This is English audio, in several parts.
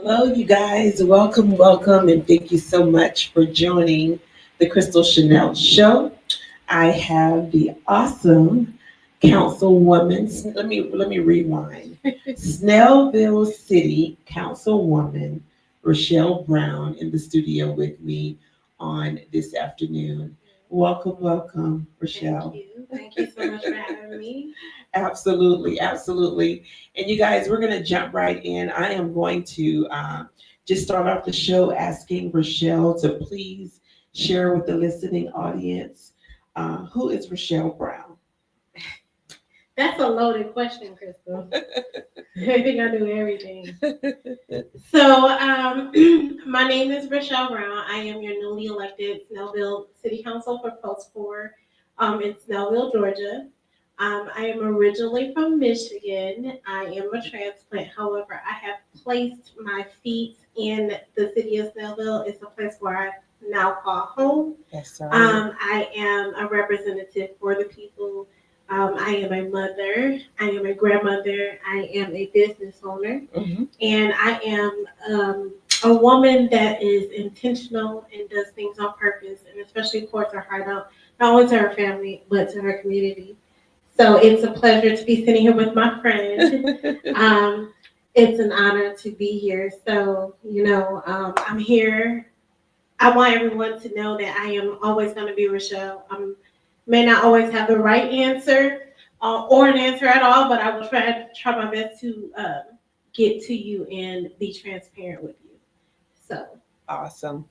Hello, you guys. Welcome, welcome, and thank you so much for joining the Kristle Shanell Show. I have the awesome Councilwoman. Let me rewind. Snellville City Councilwoman Richelle Brown in the studio with me on this afternoon. Welcome, welcome, Thank Richelle. you. Thank you so much for having me. Absolutely, absolutely. And you guys, we're going to jump right in. I am going to just start off the show asking Richelle to please share with the listening audience who is Richelle Brown? That's a loaded question, Crystal. I think I do everything. So, my name is Richelle Brown. I am your newly elected Snellville City Council for Post 4 in Snellville, Georgia. I am originally from Michigan. I am a transplant. However, I have placed my feet in the city of Snellville. It's a place where I now call home. Yes, sir. I am a representative for the people. I am a mother. I am a grandmother. I am a business owner. And I am a woman that is intentional and does things on purpose, and especially pours her heart out, not only to her family, but to her community. So it's a pleasure to be sitting here with my friend. It's an honor to be here. So, I'm here. I want everyone to know that I am always going to be Richelle. I may not always have the right answer or an answer at all, but I will try my best to get to you and be transparent with you. So Awesome.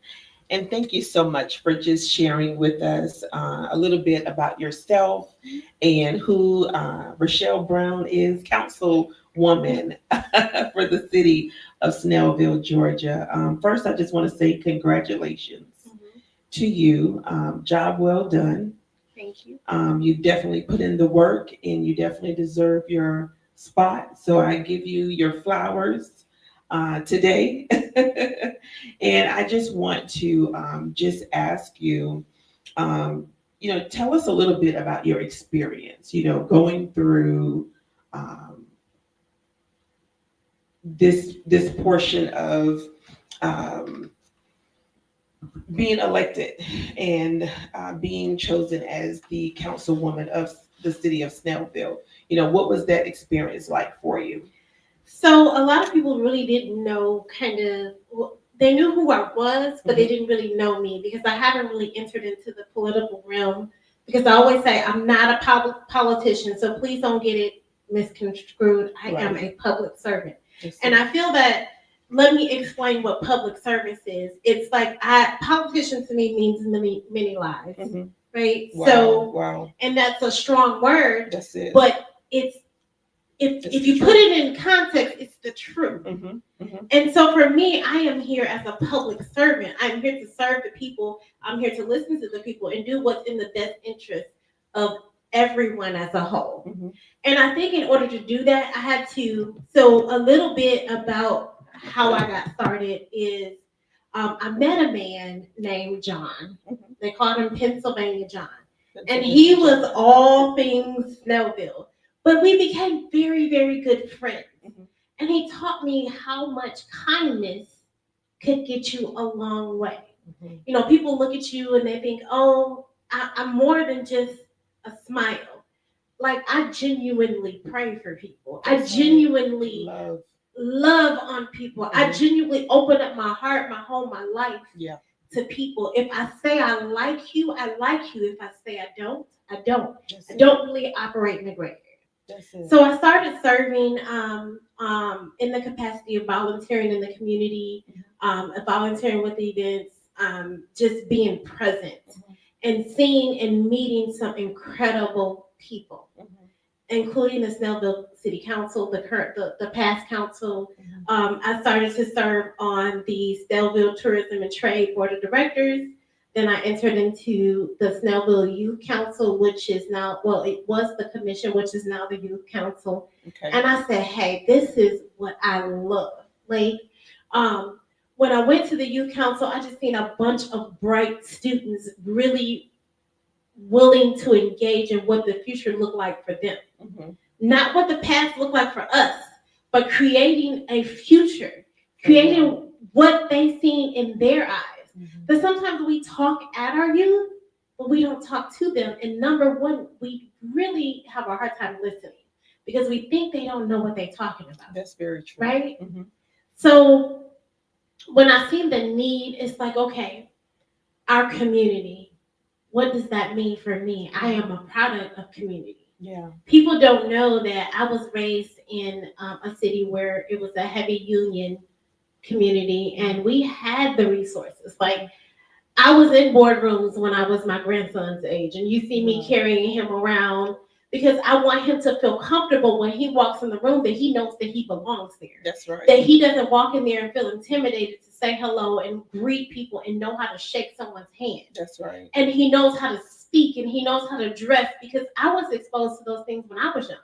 And thank you so much for just sharing with us a little bit about yourself and who Richelle Brown is, Councilwoman for the city of Snellville, Georgia. First, I just want to say congratulations to you. Job well done. thank you. You definitely put in the work and you definitely deserve your spot. So I give you your flowers today. And I just want to just ask you, tell us a little bit about your experience, going through this portion of um, being elected and being chosen as the councilwoman of the city of Snellville. What was that experience like for you? So a lot of people really didn't know they knew who I was, but they didn't really know me because I haven't really entered into the political realm. Because I always say I'm not a politician, so please don't get it misconstrued. I am a public servant. And I feel that, let me explain what public service is. It's like politician to me means many, many lives, right? Wow. And that's a strong word. That's it. But if you put it in context, it's the truth. And so for me, I am here as a public servant. I'm here to serve the people. I'm here to listen to the people and do what's in the best interest of everyone as a whole. And I think in order to do that, I had to, so a little bit about how I got started is I met a man named John. They called him Pennsylvania John. And he was all things Snellville. But we became very, very good friends. And he taught me how much kindness could get you a long way. People look at you and they think, oh, I'm more than just a smile. Like, I genuinely pray for people. I genuinely love on people. I genuinely open up my heart, my home, my life to people. If I say I like you, I like you. If I say I don't, I don't. I don't really operate in the gray area. So I started serving in the capacity of volunteering in the community, volunteering with the events, just being present and seeing and meeting some incredible people, including the Snellville City Council, the past council. I started to serve on the Snellville Tourism and Trade Board of Directors. Then I entered into the Snellville Youth Council, which is now, it was the commission, which is now the Youth Council. And I said, hey, this is what I love. Like, when I went to the Youth Council, I just seen a bunch of bright students really willing to engage in what the future looked like for them. Not what the past looked like for us, but creating a future creating what they see in their eyes. But sometimes we talk at our youth, but we don't talk to them. And number one, we really have a hard time listening because we think they don't know what they're talking about. That's very true. Right? So when I see the need, it's like, okay, our community, what does that mean for me? I am a product of community. Yeah. People don't know that I was raised in a city where it was a heavy union community, and we had the resources. Like, I was in boardrooms when I was my grandson's age, and you see me carrying him around because I want him to feel comfortable when he walks in the room, that he knows that he belongs there. That's right. That he doesn't walk in there and feel intimidated to say hello and greet people and know how to shake someone's hand. That's right. And he knows how to speak and he knows how to dress, because I was exposed to those things when I was young.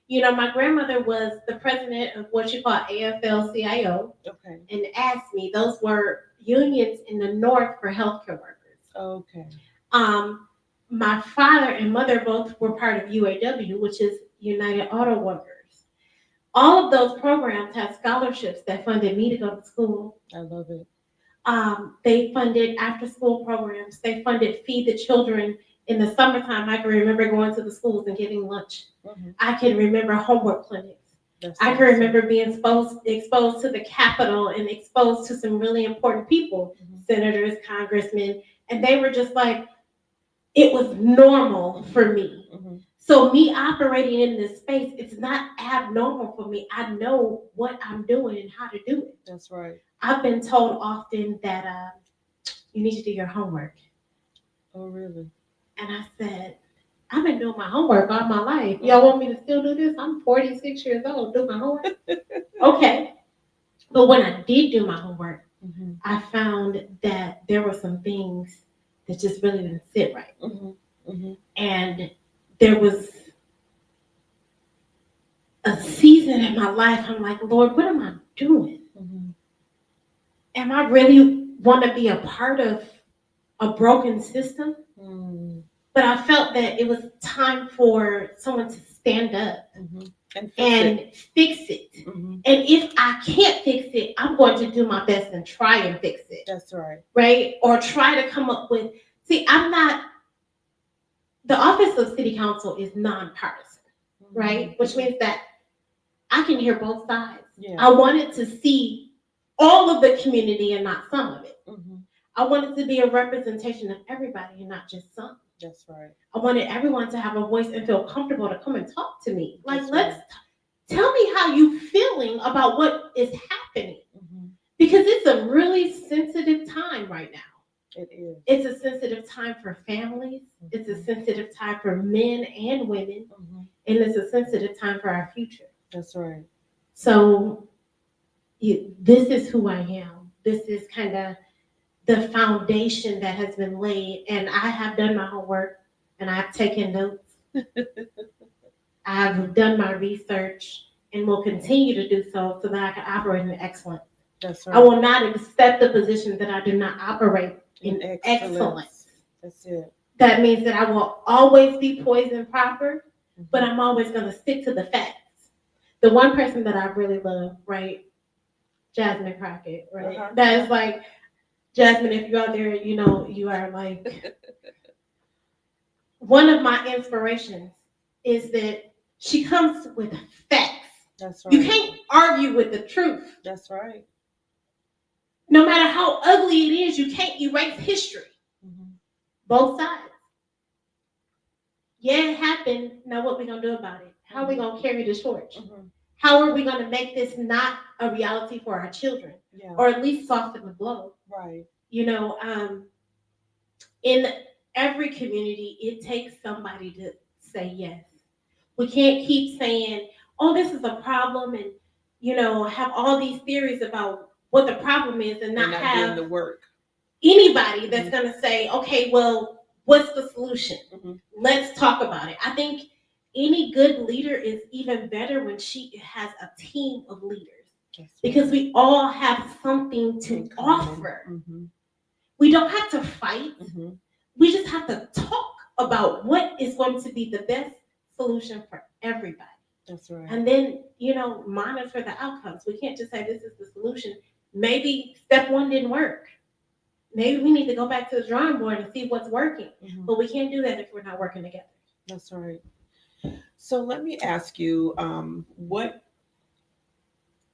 You know, my grandmother was the president of what you call AFL-CIO. Okay. And ASME. Those were unions in the North for healthcare workers. Okay. My father and mother both were part of UAW, which is United Auto Workers. All of those programs had scholarships that funded me to go to school. I love it. They funded after-school programs. They funded Feed the Children. In the summertime, I can remember going to the schools and getting lunch. I can remember homework clinics. I can remember being exposed to the Capitol and exposed to some really important people, senators, congressmen, and they were just like, it was normal for me. So me operating in this space, it's not abnormal for me. I know what I'm doing and how to do it. That's right. I've been told often that you need to do your homework. Oh, really? And I said, I've been doing my homework all my life. Y'all want me to still do this? I'm 46 years old, do my homework? Okay. But when I did do my homework, I found that there were some things that just really didn't sit right. And there was a season in my life, I'm like, Lord, what am I doing? Am I really want to be a part of a broken system? But I felt that it was time for someone to stand up and fix it. And if I can't fix it, I'm going to do my best and try and fix it. That's right. Right? Or try to come up with, the office of city council is nonpartisan, right? Which means that I can hear both sides. I wanted to see all of the community and not some of it. I wanted to be a representation of everybody and not just some. That's right. I wanted everyone to have a voice and feel comfortable to come and talk to me. Like, That's tell me how you feeling about what is happening. Because it's a really sensitive time right now. It is. It's a sensitive time for families. It's a sensitive time for men and women. And it's a sensitive time for our future. That's right. So this is who I am. This is kind of the foundation that has been laid, and I have done my homework and I've taken notes. I've done my research and will continue to do so that I can operate in excellence. That's right. I will not accept the position that I do not operate in excellence. That's it. That means that I will always be poised and proper, but I'm always going to stick to the facts. The one person that I really love, right? Jasmine Crockett, right? That is like, Jasmine, if you're out there, you know, you are like, one of my inspirations is that she comes with facts. That's right. You can't argue with the truth. That's right. No matter how ugly it is, you can't erase history. Both sides. Yeah, it happened. Now what we going to do about it? How are we going to carry the torch? How are we going to make this not a reality for our children? Or at least soften the blow? Right. You know, in every community, it takes somebody to say yes. We can't keep saying, oh, this is a problem, and, you know, have all these theories about what the problem is and not have doing the work. Anybody that's going to say, okay, well, what's the solution? Let's talk about it. I think any good leader is even better when she has a team of leaders. Because we all have something to offer. We don't have to fight. We just have to talk about what is going to be the best solution for everybody. That's right. And then, you know, monitor the outcomes. We can't just say this is the solution maybe step one didn't work. Maybe we need to go back to the drawing board and see what's working. But we can't do that if we're not working together. That's right. So let me ask you, what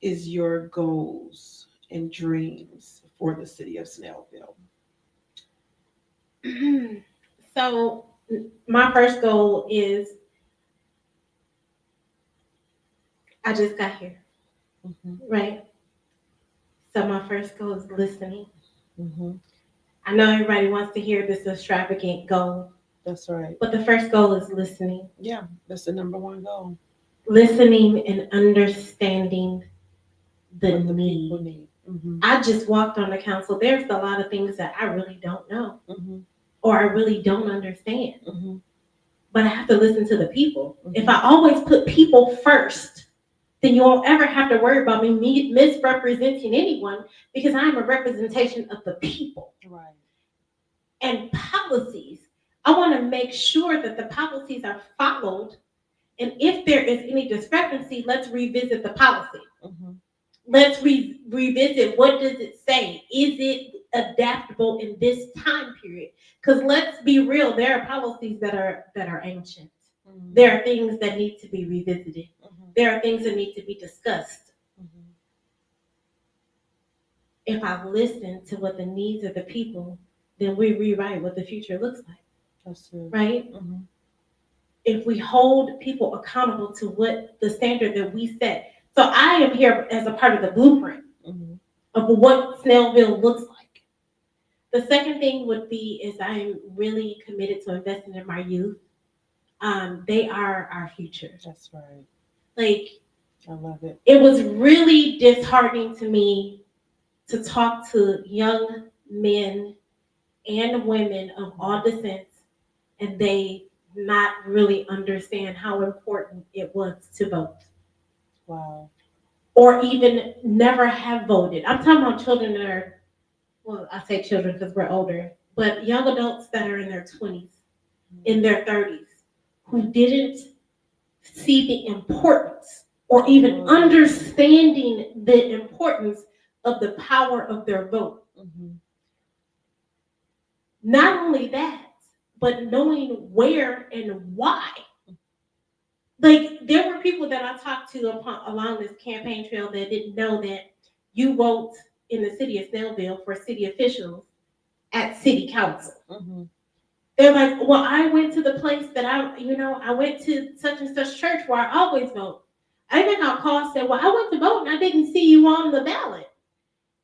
is your goals and dreams for the city of Snellville? So my first goal is I just got here, right? So my first goal is listening. I know everybody wants to hear this extravagant goal. That's right. But the first goal is listening. Yeah, that's the number one goal. Listening and understanding the need. I just walked on the council. There's a lot of things that I really don't know or I really don't understand. But I have to listen to the people. If I always put people first, then you won't ever have to worry about me misrepresenting anyone because I'm a representation of the people. Right. And policies, I want to make sure that the policies are followed. And if there is any discrepancy, let's revisit the policy. Let's revisit, what does it say? Is it adaptable in this time period? Because let's be real, there are policies that are ancient. There are things that need to be revisited. There are things that need to be discussed. If I listen to what the needs of the people, then we rewrite what the future looks like. That's true. Right? If we hold people accountable to what the standard that we set. So I am here as a part of the blueprint of what Snellville looks like. The second thing would be is I am really committed to investing in my youth. They are our future. That's right. Like, I love it. It was really disheartening to me to talk to young men and women of all descents, and they not really understand how important it was to vote. Wow. Or even never have voted. I'm talking about children that are, well, I say children because we're older, but young adults that are in their 20s, in their 30s, who didn't see the importance or even understanding the importance of the power of their vote. Not only that, but knowing where and why. Like, there were people that I talked to along this campaign trail that didn't know that you vote in the city of Snellville for city officials at city council. They're like, well, I went to the place that I went to such and such church where I always vote. I even got called and said, well, I went to vote and I didn't see you on the ballot.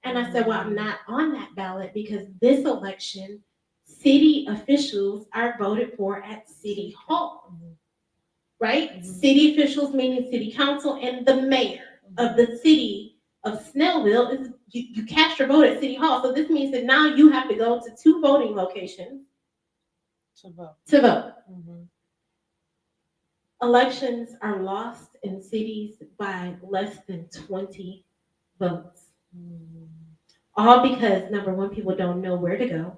And I said, well, I'm not on that ballot because this election, city officials are voted for at City Hall. Right? City officials, meaning city council, and the mayor of the city of Snellville is you cast your vote at City Hall. So this means that now you have to go to 2 voting locations to vote. Elections are lost in cities by less than 20 votes. All because, number one, people don't know where to go.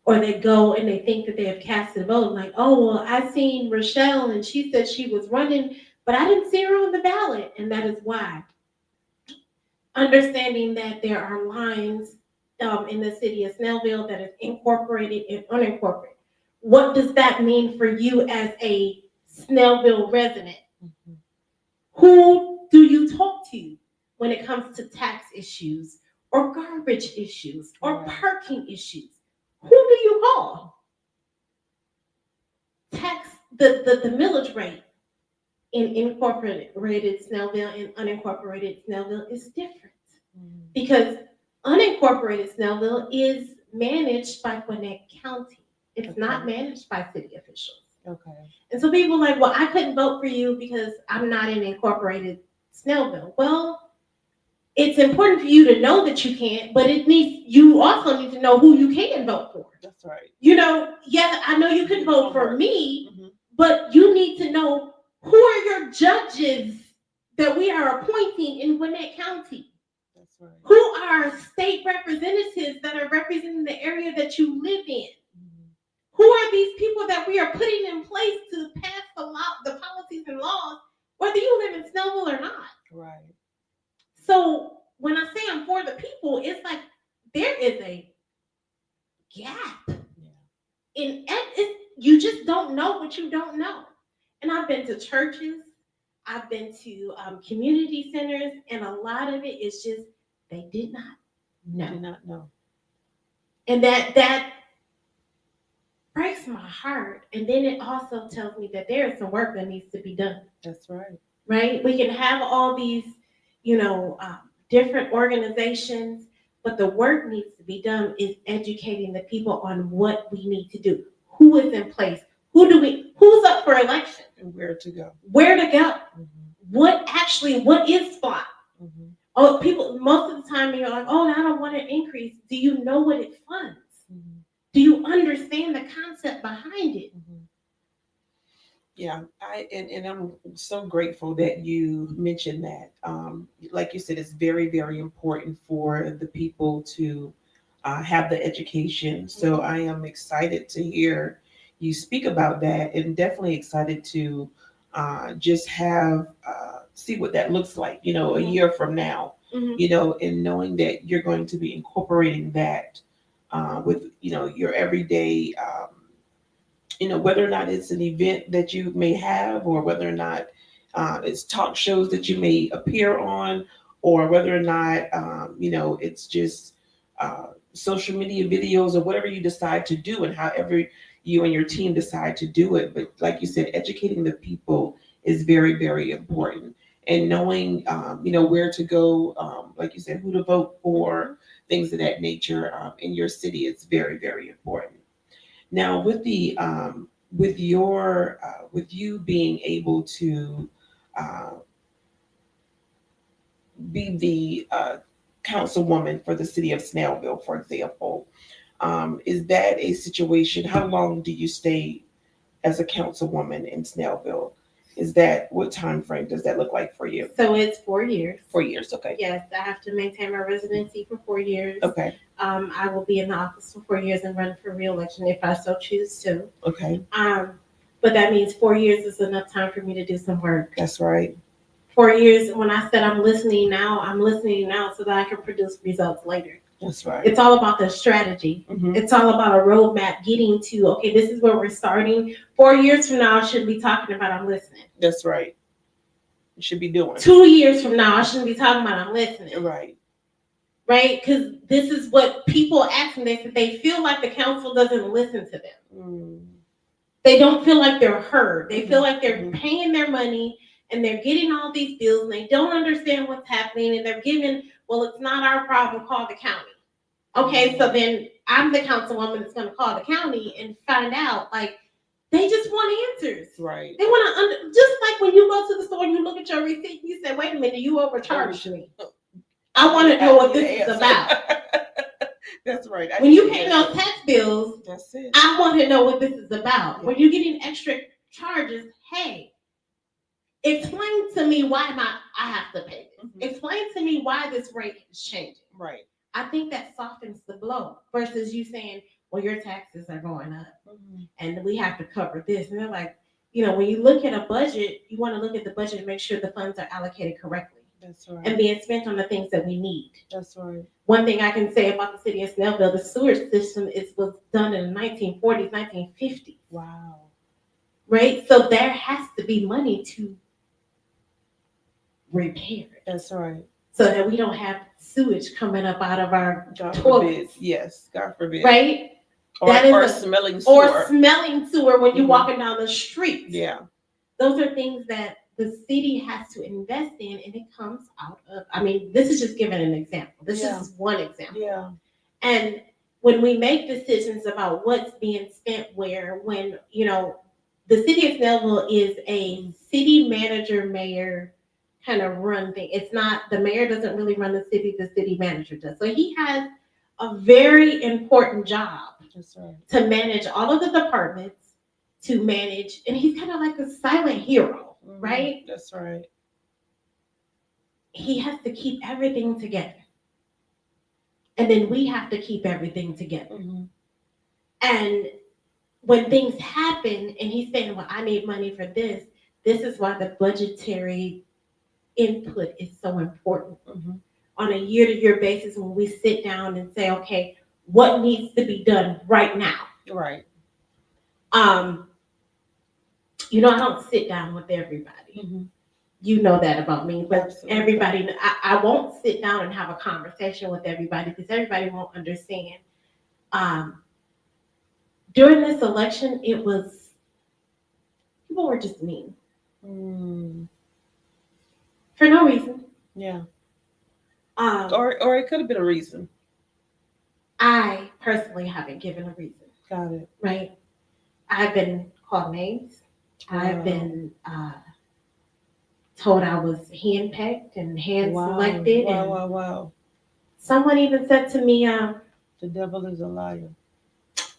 Or they go and they think that they have cast a vote, like, oh, well, I seen Richelle and she said she was running, but I didn't see her on the ballot. And that is why. Understanding that there are lines in the city of Snellville that is incorporated and unincorporated. What does that mean for you as a Snellville resident? Who do you talk to when it comes to tax issues or garbage issues or parking issues? Who do you call? Tax the millage rate in incorporated Snellville and unincorporated Snellville is different because unincorporated Snellville is managed by Gwinnett County. It's not managed by city officials. And so people are like, well, I couldn't vote for you because I'm not in incorporated Snellville. Well, it's important for you to know that you can't, but you also need to know who you can vote for. That's right. Yes, I know you can vote for me, but you need to know who are your judges that we are appointing in Gwinnett County. That's right. Who are state representatives that are representing the area that you live in? Who are these people that we are putting in place to pass the policies and laws, whether you live in Snellville or not? Right. So when I say I'm for the people, it's like there is a gap in it. You just don't know what you don't know. And I've been to churches, I've been to community centers, and a lot of it is just they did not know. Did not know. And that breaks my heart. And then it also tells me that there is some work that needs to be done. That's right. Right? We can have all these, different organizations, but the work needs to be done is educating the people on what we need to do. Who is in place? Who's up for election? And where to go. Where to go? Mm-hmm. What is SPLOT? Mm-hmm. Oh, people, most of the time you're like, oh, I don't want an increase. Do you know what it funds? Mm-hmm. Do you understand the concept behind it? Mm-hmm. Yeah, and I'm so grateful that you mentioned that. Like you said, it's very, very important for the people to have the education. So I am excited to hear you speak about that, and definitely excited to just have see what that looks like, a year from now, and knowing that you're going to be incorporating that with, your everyday. Whether or not it's an event that you may have, or whether or not it's talk shows that you may appear on, or whether or not, it's just social media videos, or whatever you decide to do, and however you and your team decide to do it. But like you said, educating the people is very, very important. And knowing, where to go, like you said, who to vote for, things of that nature in your city is very, very important. Now, with you being able to uh, be the councilwoman for the city of Snellville, for example, is that a situation? How long do you stay as a councilwoman in Snellville? What time frame does that look like for you? So it's 4 years. 4 years, okay. Yes, I have to maintain my residency for 4 years. Okay. I will be in the office for 4 years and run for re-election if I so choose to. Okay. But that means 4 years is enough time for me to do some work. That's right. 4 years, when I said I'm listening now so that I can produce results later. That's right. It's all about the strategy. Mm-hmm. It's all about a roadmap getting to, okay, this is where we're starting. 4 years from now, I shouldn't be talking about I'm listening. That's right. You should be doing. 2 years from now, I shouldn't be talking about I'm listening. Right. Right? Because this is what people ask me. They said they feel like the council doesn't listen to them. Mm. They don't feel like they're heard. They feel like they're paying their money and they're getting all these bills and they don't understand what's happening and they're giving, well, it's not our problem, call the county. Okay, so then I'm the councilwoman that's going to call the county and find out, like, they just want answers. Right. They want to, just like when you go to the store and you look at your receipt, you say, wait a minute, you overcharged me. I want to know what this is about. That's right. When you pay those tax bills, that's it. I want to know what this is about. Yeah. When you're getting extra charges, hey, explain to me why I have to pay this. Mm-hmm. Explain to me why this rate is changing. Right. I think that softens the blow versus you saying, well, your taxes are going up and we have to cover this. And they're like, when you look at a budget, you want to look at the budget and make sure the funds are allocated correctly. That's right. And being spent on the things that we need. That's right. One thing I can say about the city of Snellville, the sewer system was done in the 1940s, 1950s. Wow. Right? So there has to be money to repair it. That's right. So that we don't have sewage coming up out of our God toilets. Forbid. Yes, God forbid. Right? Or smelling sewer. Or smelling sewer when you're walking down the street. Yeah. Those are things that the city has to invest in, and it comes out of, this is just giving an example. This is one example. Yeah. And when we make decisions about what's being spent where, when, the city of Snellville is a city manager, mayor kind of run thing. It's not, the mayor doesn't really run the city manager does. So he has a very important job. That's right. To manage all of the departments, to manage, and he's kind of like a silent hero, right? That's right. He has to keep everything together. And then we have to keep everything together. Mm-hmm. And when things happen and he's saying, well, I need money for this, this is why the budgetary input is so important. Mm-hmm. on a year-to-year basis when we sit down and say, okay, what needs to be done right now? Right. Um, you know, I don't sit down with everybody. Mm-hmm. You know that about me, but Absolutely. everybody, I won't sit down and have a conversation with everybody because everybody won't understand. Um, during this election, people were just mean for no reason. Yeah. Um, Or it could have been a reason. I personally haven't given a reason. Got it. Right? I've been called names. I've Wow. been told I was handpicked and hand selected. Wow, And wow, wow. someone even said to me, The devil is a liar.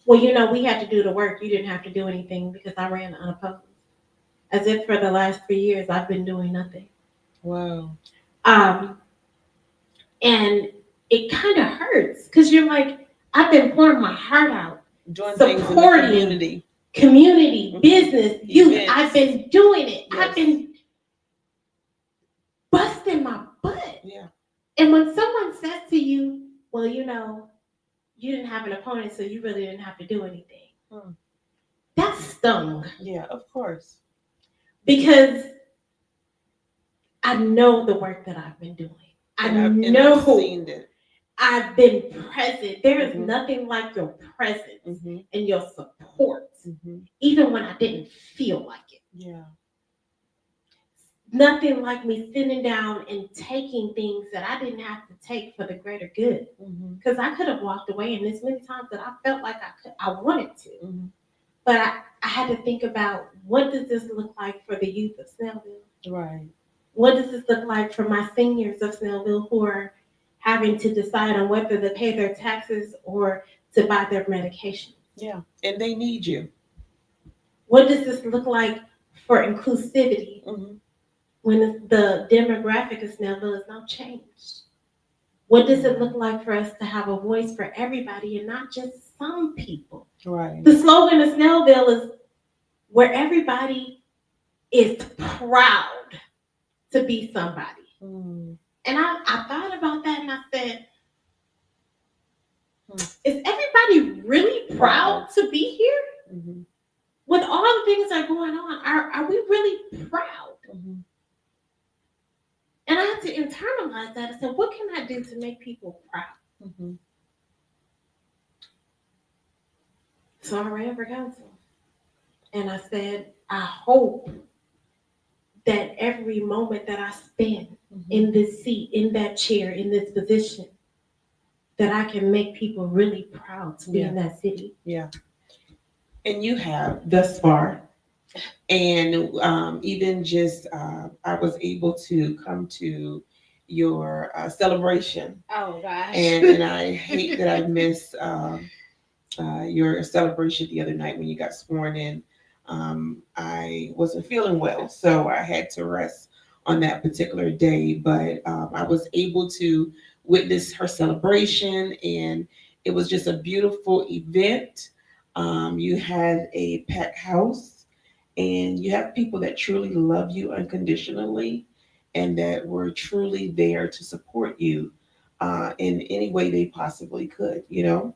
well, you know, we had to do the work. You didn't have to do anything because I ran unopposed. As if for the last 3 years I've been doing nothing. Wow. Um, and it kind of hurts because you're like, I've been pouring my heart out, Doing things in the community, business, youth. Events. I've been doing it. Yes. I've been busting my butt. Yeah. And when someone says to you, well, you know, you didn't have an opponent, so you really didn't have to do anything. That stung. Yeah, of course. Because I know the work that I've been doing. I've seen it. I've been present. There is nothing like your presence and your support, even when I didn't feel like it. Yeah. Nothing like me sitting down and taking things that I didn't have to take for the greater good. Because I could have walked away, and there's many times that I felt like I wanted to. But I had to think about, what does this look like for the youth of Snellville? Right. What does this look like for my seniors of Snellville who are having to decide on whether to pay their taxes or to buy their medication? Yeah, and they need you. What does this look like for inclusivity when the demographic of Snellville is now changed? What does it look like for us to have a voice for everybody and not just some people? Right. The slogan of Snellville is where everybody is proud to be somebody. And I thought about that and I said, is everybody really proud to be here? With all the things that are going on, are we really proud? And I had to internalize that. I said, what can I do to make people proud? So I ran for council. And I said, I hope that every moment that I spend in this seat, in that chair, in this position, that I can make people really proud to be in that city. Yeah. And you have thus far. And even just, I was able to come to your celebration. Oh, gosh. And I hate that I missed your celebration the other night when you got sworn in. I wasn't feeling well, so I had to rest on that particular day. But I was able to witness her celebration, and it was just a beautiful event. You had a packed house, and you have people that truly love you unconditionally and that were truly there to support you in any way they possibly could, you know?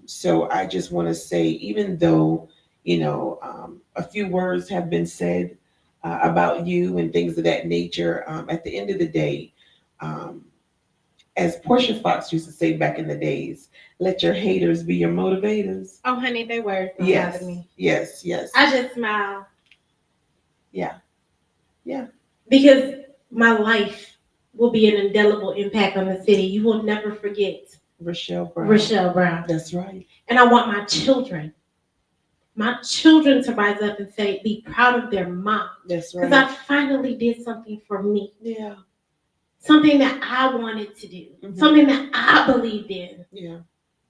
So I just want to say, even though, you know, a few words have been said about you and things of that nature, at the end of the day, as Portia Fox used to say back in the days, let your haters be your motivators. Oh, honey, they were. Yes, Me. yes, yes. I just smile. Yeah, yeah. Because my life will be an indelible impact on the city. You will never forget Richelle Brown. Richelle Brown. That's right. And I want my children to rise up and say, be proud of their mom. That's right. Because I finally did something for me. Yeah. Something that I wanted to do. Something that I believed in. Yeah.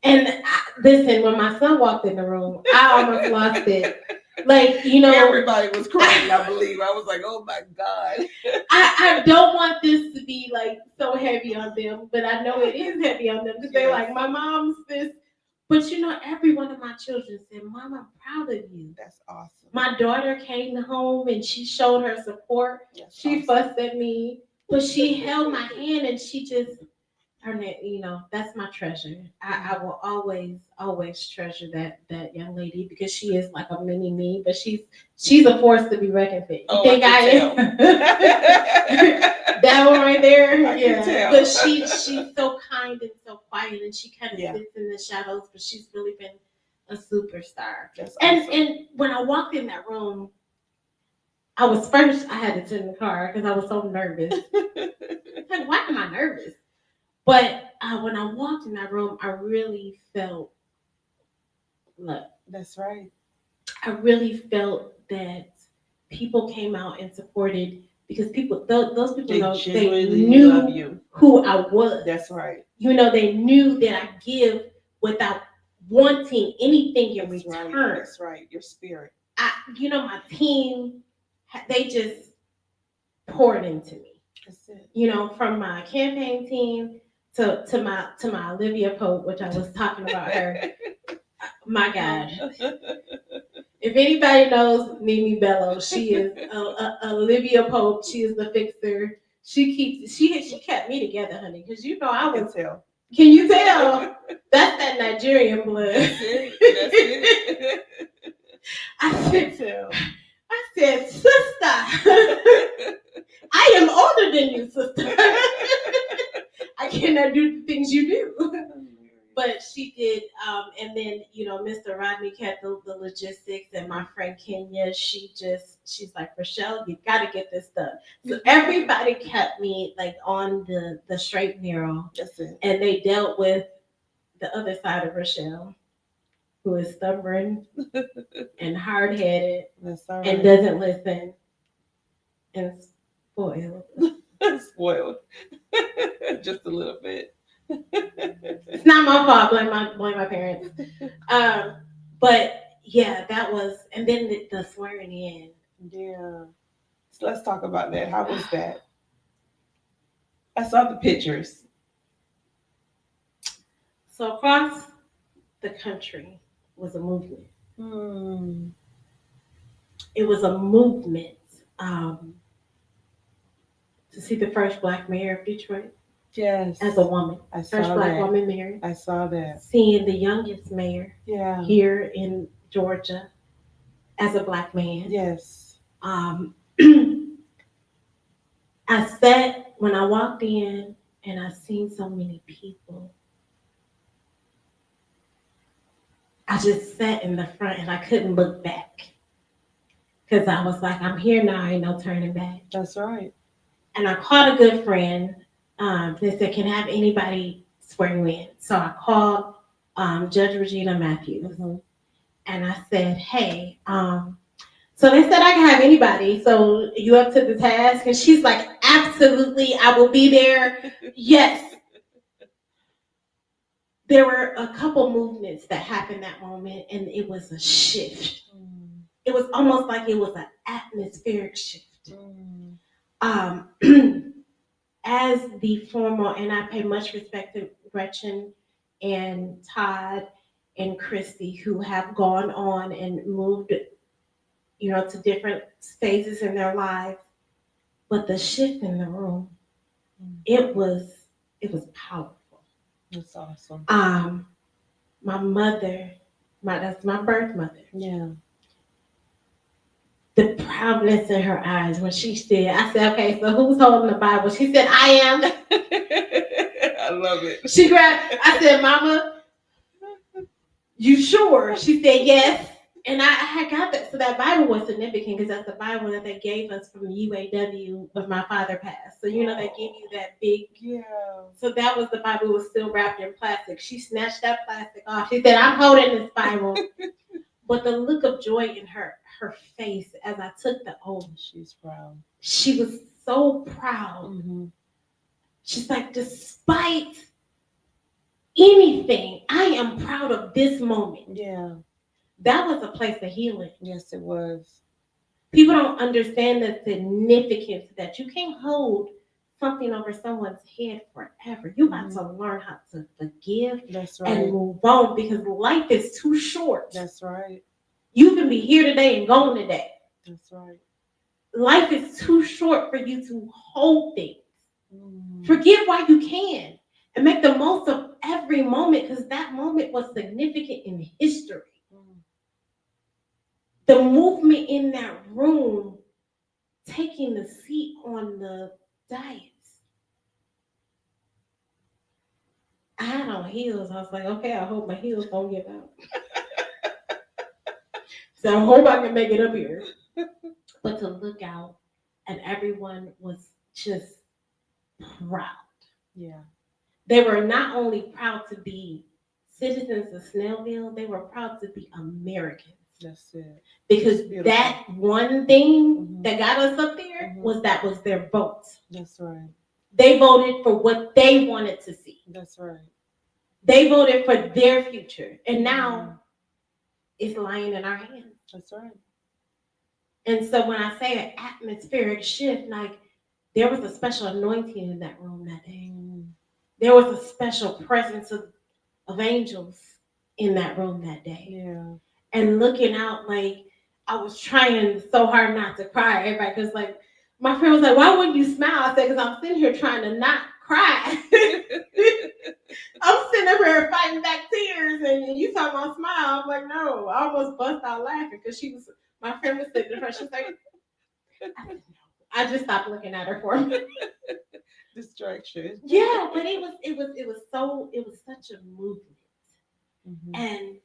And listen, when my son walked in the room, I almost lost it. Like, you know. Everybody was crying, I believe. I was like, oh my God. I don't want this to be like so heavy on them, but I know it is heavy on them because they're like, my mom's this. But you know, every one of my children said, Mom, I'm proud of you. That's awesome. My daughter came home and she showed her support. She fussed at me. But she held my hand and she just, that's my treasure. I will always treasure that young lady because she is like a mini me, but she's a force to be reckoned with. You think I am? That one right there, yeah. But she's so kind and so quiet, and she kind of sits in the shadows. But she's really been a superstar. That's awesome. And when I walked in that room, I had to sit in the car because I was so nervous. Like, why am I nervous? But when I walked in that room, I really felt, look. That's right. I really felt that people came out and supported because those people they knew who I was. That's right. They knew that I give without wanting anything in return. Right. That's right. Your spirit. My team, they just poured into me. That's it. From my campaign team to my Olivia Pope, which I was talking about her. My God. If anybody knows Mimi Bello, she is Olivia Pope. She is the fixer. She kept me together, honey, because I was. Can you tell? That's that Nigerian blood. That's it. I said, sister, I am older than you, sister. I cannot do the things you do. But she did, and then Mr. Rodney kept the logistics, and my friend Kenya, she's like, Richelle, you got to get this done. So everybody kept me like on the straight and narrow. That's it. And they dealt with the other side of Richelle, who is stubborn and hard headed, and doesn't listen, and spoiled. Spoiled, just a little bit. It's not my fault. Blame my parents. But yeah, that was, and then the swearing in. Yeah. So let's talk about that. How was that? I saw the pictures. So across the country was a movement. It was a movement to see the first Black mayor of Detroit. Yes. As a woman. First Black woman mayor. I saw that. Seeing the youngest mayor here in Georgia as a Black man. Yes. I sat when I walked in and I seen so many people. I just sat in the front and I couldn't look back. Because I was like, I'm here now, ain't no turning back. That's right. And I called a good friend. They said, can I have anybody swear you in? So I called Judge Regina Matthews. Mm-hmm. And I said, hey, so they said I can have anybody. So you up to the task? And she's like, absolutely, I will be there. Yes. There were a couple movements that happened that moment, and it was a shift. It was almost like it was an atmospheric shift. As the formal, and I pay much respect to Gretchen and Todd and Christy, who have gone on and moved, to different phases in their lives. But the shift in the room, it was powerful. That's awesome. My mother, that's my birth mother. Yeah. The proudness in her eyes when she said, I said, okay, so who's holding the Bible? She said, I am. I love it. She grabbed, I said, Mama, you sure? She said, yes. And I had got that. So that Bible was significant because that's the Bible that they gave us from UAW when my father passed. So, they give you that big. Yeah. So that was the Bible. It was still wrapped in plastic. She snatched that plastic off. She said, I'm holding this Bible. But the look of joy in her face as I took the oath. She's proud. She was so proud. Mm-hmm. She's like, despite anything, I am proud of this moment. Yeah. That was a place of healing. Yes, it was. People don't understand the significance that you can't hold something over someone's head forever. You got to learn how to forgive. That's right. And move on because life is too short. That's right. You can be here today and gone today. That's right. Life is too short for you to hold things. Forgive while you can and make the most of every moment, because that moment was significant in history. The movement in that room, taking the seat on the dais. I had on heels. I was like, okay, I hope my heels don't give out. So I hope I can make it up here. But to look out, and everyone was just proud. Yeah. They were not only proud to be citizens of Snellville, they were proud to be Americans. That's it. Because that one thing that got us up there was their vote. That's right. They voted for what they wanted to see. That's right. They voted for their future. And now it's lying in our hands. That's right. And so when I say an atmospheric shift, like there was a special anointing in that room that day. There was a special presence of angels in that room that day. Yeah. And looking out, like I was trying so hard not to cry. Everybody was like, my friend was like, why wouldn't you smile? I said, because I'm sitting here trying to not cry. I'm sitting up here fighting back tears, and you talking about smile. I'm like, no, I almost bust out laughing because my friend was sitting there. She was like, I just stopped looking at her for a minute. Distraction. Yeah, but it was such a movement. And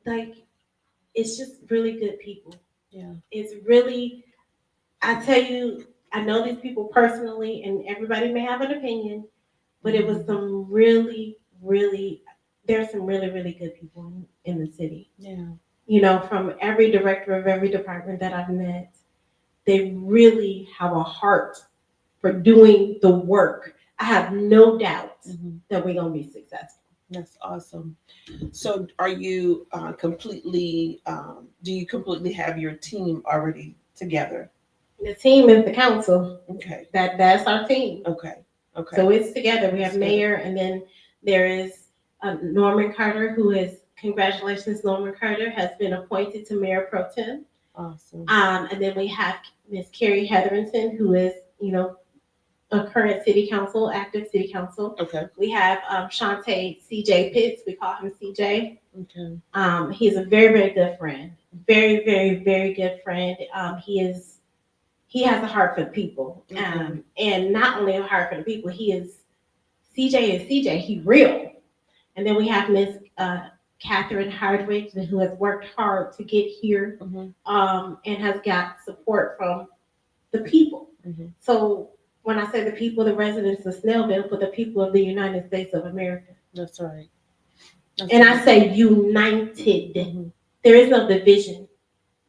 like, it's just really good people. Yeah. It's really, I tell you, I know these people personally, and everybody may have an opinion, but it was some really, really, there's some really, really good people in the city. Yeah. You know, from every director of every department that I've met, they really have a heart for doing the work. I have no doubt that we're going to be successful. That's awesome. So are you completely, do you completely have your team already together? The team is the council. Okay. That's our team. Okay. Okay. So it's together. We have mayor, and then there is Norman Carter, who is, congratulations, Norman Carter has been appointed to Mayor Pro Tem. Awesome. And then we have Miss Carrie Hetherington, who is, you know, a current city council, active city council. Okay. We have Shantae CJ Pitts. We call him CJ. Okay. He's a very, very good friend. Very, very, very good friend. He has a heart for the people. And not only a heart for the people, CJ is CJ. He's real. And then we have Miss Catherine Hardwick, who has worked hard to get here, and has got support from the people. So when I say the people, the residents of Snellville, for the people of the United States of America. That's right. I say united. There is no division.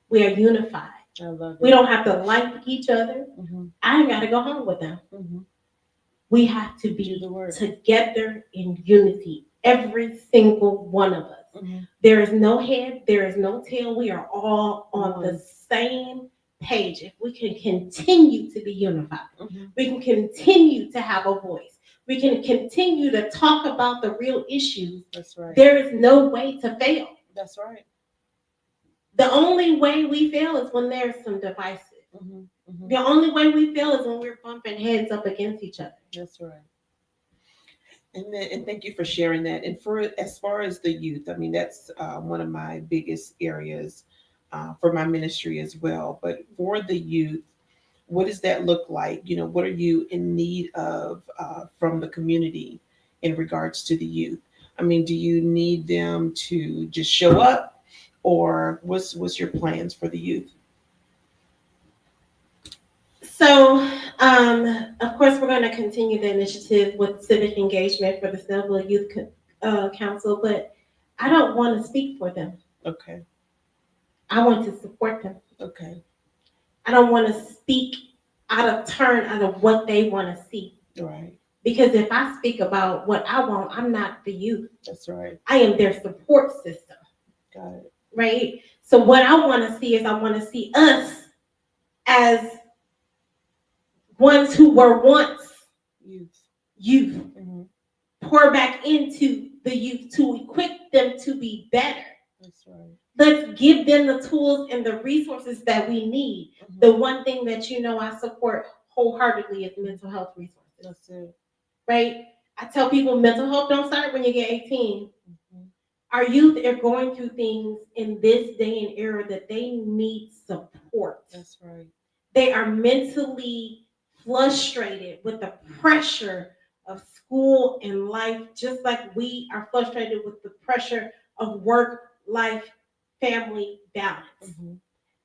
We are unified. I love it. We don't have to like each other. I ain't got to go home with them. We have to be together in unity. Every single one of us. There is no head. There is no tail. We are all on the same page. If we can continue to be unified, we can continue to have a voice. We can continue to talk about the real issues. That's right. There is no way to fail. That's right. The only way we fail is when there's some devices. The only way we fail is when we're bumping heads up against each other. That's right. And thank you for sharing that. And as far as the youth, I mean, that's one of my biggest areas for my ministry as well. But for the youth, what does that look like? You know, what are you in need of from the community in regards to the youth? I mean, do you need them to just show up, or what's your plans for the youth? So, of course, we're going to continue the initiative with civic engagement for the Snellville Youth Council, but I don't want to speak for them. Okay. I want to support them. Okay. I don't want to speak out of what they want to see. Right. Because if I speak about what I want, I'm not the youth. That's right. I am their support system. Got it. Right? So what I want to see is, I want to see us as ones who were once youth. Pour back into the youth to equip them to be better. That's right. Let's give them the tools and the resources that we need. The one thing that I support wholeheartedly is mental health resources. That's it. Right? I tell people mental health don't start when you get 18. Mm-hmm. Our youth are going through things in this day and era that they need support. That's right. They are mentally frustrated with the pressure of school and life, just like we are frustrated with the pressure of work, life, family balance. Mm-hmm.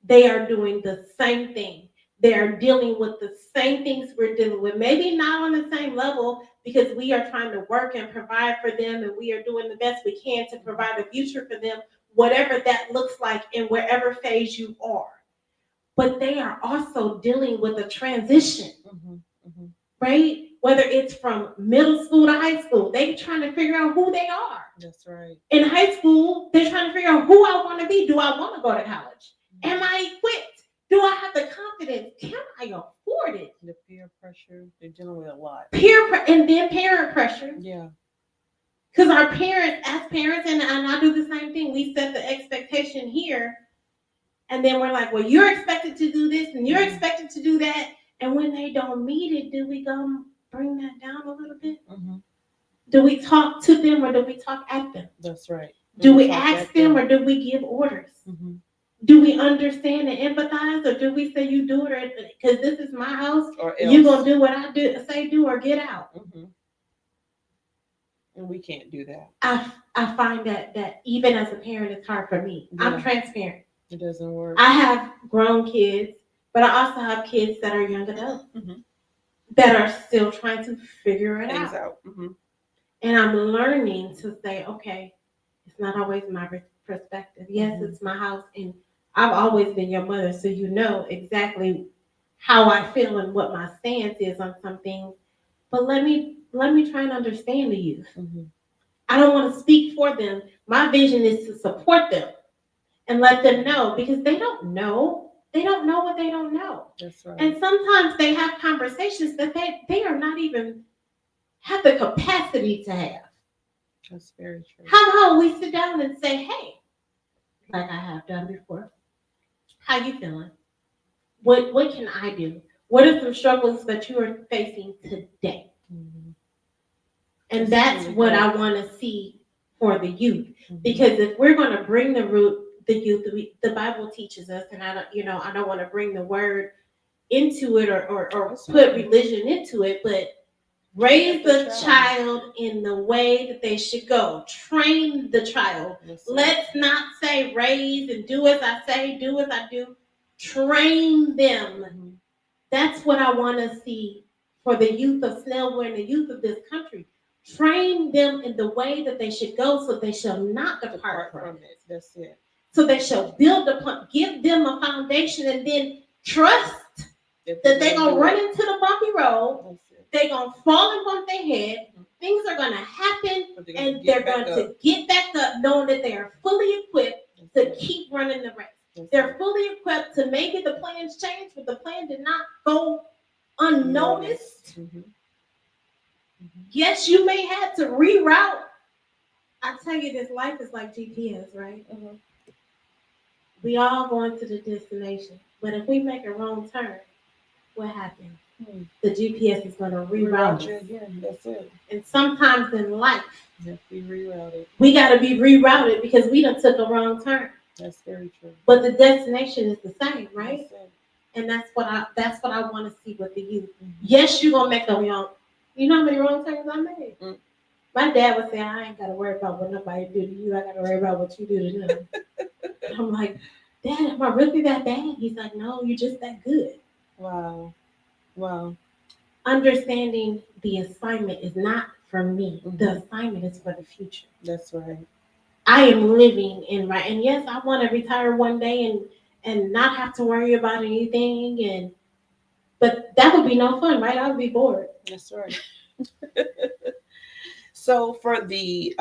They are doing the same thing. They are dealing with the same things we're dealing with. Maybe not on the same level, because we are trying to work and provide for them, and we are doing the best we can to provide a future for them, whatever that looks like in wherever phase you are. But they are also dealing with a transition, mm-hmm, mm-hmm. Right? Whether it's from middle school to high school, they're trying to figure out who they are. That's right. In high school, they're trying to figure out who I want to be. Do I want to go to college? Mm-hmm. Am I equipped? Do I have the confidence? Can I afford it? The peer pressure, they're dealing with a lot. And then parent pressure. Yeah. Because our parents, as parents, and I do the same thing, we set the expectation here. And then we're like, well, you're expected to do this and you're expected to do that. And when they don't meet it, do we go bring that down a little bit? Mm-hmm. Do we talk to them or do we talk at them? That's right. Do we ask them or do we give orders? Mm-hmm. Do we understand and empathize, or do we say you do it because this is my house? Or you're going to do what I do or get out? Mm-hmm. And we can't do that. I find that even as a parent, it's hard for me. Yeah. I'm transparent. It doesn't work. I have grown kids, but I also have kids that are young adults, mm-hmm. that are still trying to figure it out. Mm-hmm. And I'm learning to say, okay, it's not always my perspective. Yes, mm-hmm. It's my house, and I've always been your mother, so you know exactly how I feel and what my stance is on some things. But let me try and understand the youth. Mm-hmm. I don't want to speak for them. My vision is to support them and let them know, because they don't know. They don't know what they don't know. That's right. And sometimes they have conversations that they are not even have the capacity to have. That's very true. How about we sit down and say, hey, like I have done before, how you feeling? What can I do? What are some struggles that you are facing today? Mm-hmm. And that's really what I want to see for the youth. Mm-hmm. Because if we're going to bring the youth, the Bible teaches us, and I don't want to bring the word into it or put religion into it, but raise the child in the way that they should go. Train the child. Let's not say raise and do as I say, do as I do. Train them. Mm-hmm. That's what I want to see for the youth of Snellville and the youth of this country. Train them in the way that they should go, so they shall not depart from it. That's it. So they shall build upon, give them a foundation, and then trust that they're going to run into the bumpy road. They're going to fall and bump their head. Mm-hmm. Things are going to happen, and they're going to get back up, knowing that they are fully equipped to keep running the race. They're fully equipped to maybe the plans change, but the plan did not go unnoticed. Mm-hmm. Mm-hmm. Yes, you may have to reroute. I tell you, this life is like GPS, right? Mm-hmm. We all going to the destination, but if we make a wrong turn, what happens? Mm-hmm. The GPS is going to reroute us. Yeah, that's it. And sometimes in life, you have to be rerouted. We got to be rerouted because we done took a wrong turn. That's very true. But the destination is the same, right? And that's what I want to see with the youth. Mm-hmm. Yes, you're gonna make a wrong. You know how many wrong turns I made? Mm-hmm. My dad would say, I ain't gotta worry about what nobody do to you. I gotta worry about what you do to them. I'm like, Dad, am I really that bad? He's like, no, you're just that good. Wow. Understanding the assignment is not for me. Mm-hmm. The assignment is for the future. That's right. I am living in right, and yes, I want to retire one day and not have to worry about anything, but that would be no fun, right? I would be bored. That's right. So for the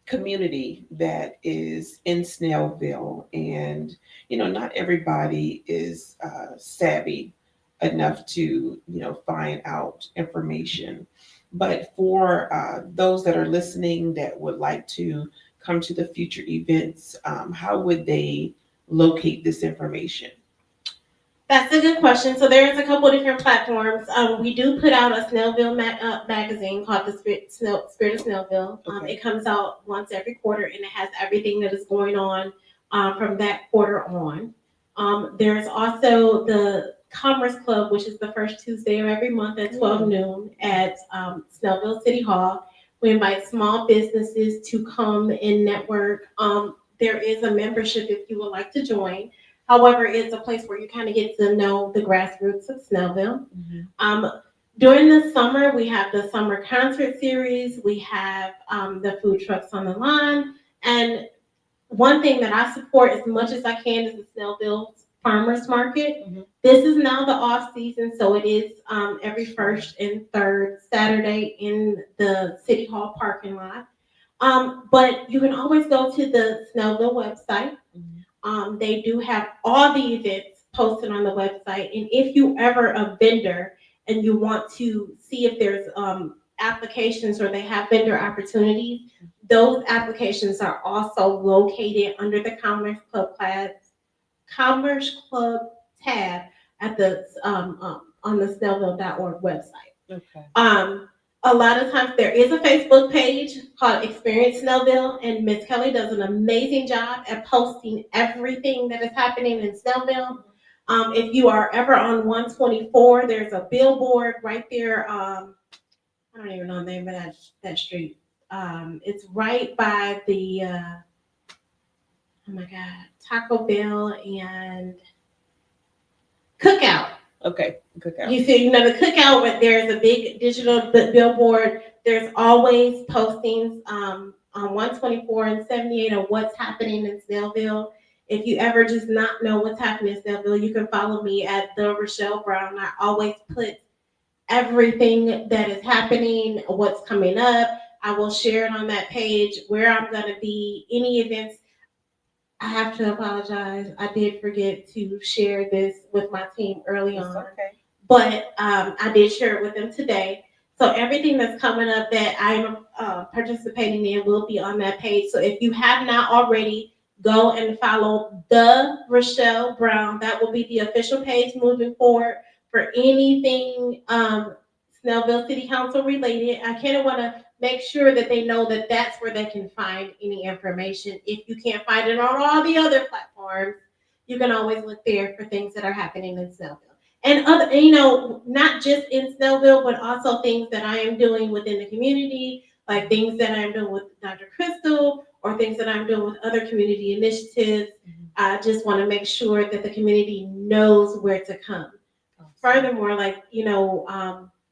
community that is in Snellville, and not everybody is savvy enough to find out information. But for those that are listening that would like to come to the future events, how would they locate this information? That's a good question. So there's a couple different platforms. We do put out a Snellville magazine called the Spirit of Snellville. Okay. It comes out once every quarter, and it has everything that is going on from that quarter on. There's also the Commerce Club, which is the first Tuesday of every month at 12 noon at Snellville City Hall. We invite small businesses to come and network. There is a membership if you would like to join. However, it's a place where you kind of get to know the grassroots of Snellville. During the summer, we have the summer concert series. We have the food trucks on the line. And one thing that I support as much as I can is the Snellville Farmers Market. This is now the off season, so it is every first and third Saturday in the City Hall parking lot. But you can always go to the Snellville website. They do have all the events posted on the website. And if you ever a vendor and you want to see if there's applications or they have vendor opportunities, those applications are also located under the Commerce Club tab at the on the Snellville.org website. Okay. A lot of times there is a Facebook page called Experience Snellville, and Miss Kelly does an amazing job at posting everything that is happening in Snellville. If you are ever on 124, there's a billboard right there. I don't even know the name of that street. It's right by the Taco Bell and Cookout. Okay, Cookout. You see, the Cookout, but there's a big digital billboard. There's always postings on 124 and 78 of what's happening in Snellville. If you ever just not know what's happening in Snellville, you can follow me at the Richelle Brown. I always put everything that is happening, what's coming up. I will share it on that page, where I'm going to be, any events. I have to apologize. I did forget to share this with my team early on. Okay. But I did share it with them today. So everything that's coming up that I'm participating in will be on that page. So if you have not already, go and follow the Richelle Brown. That will be the official page moving forward for anything Snellville City Council related. I kind of want to make sure that they know that that's where they can find any information. If you can't find it on all the other platforms, you can always look there for things that are happening in Snellville. And other, not just in Snellville, but also things that I am doing within the community, like things that I'm doing with Dr. Kristle or things that I'm doing with other community initiatives. I just want to make sure that the community knows where to come. Furthermore,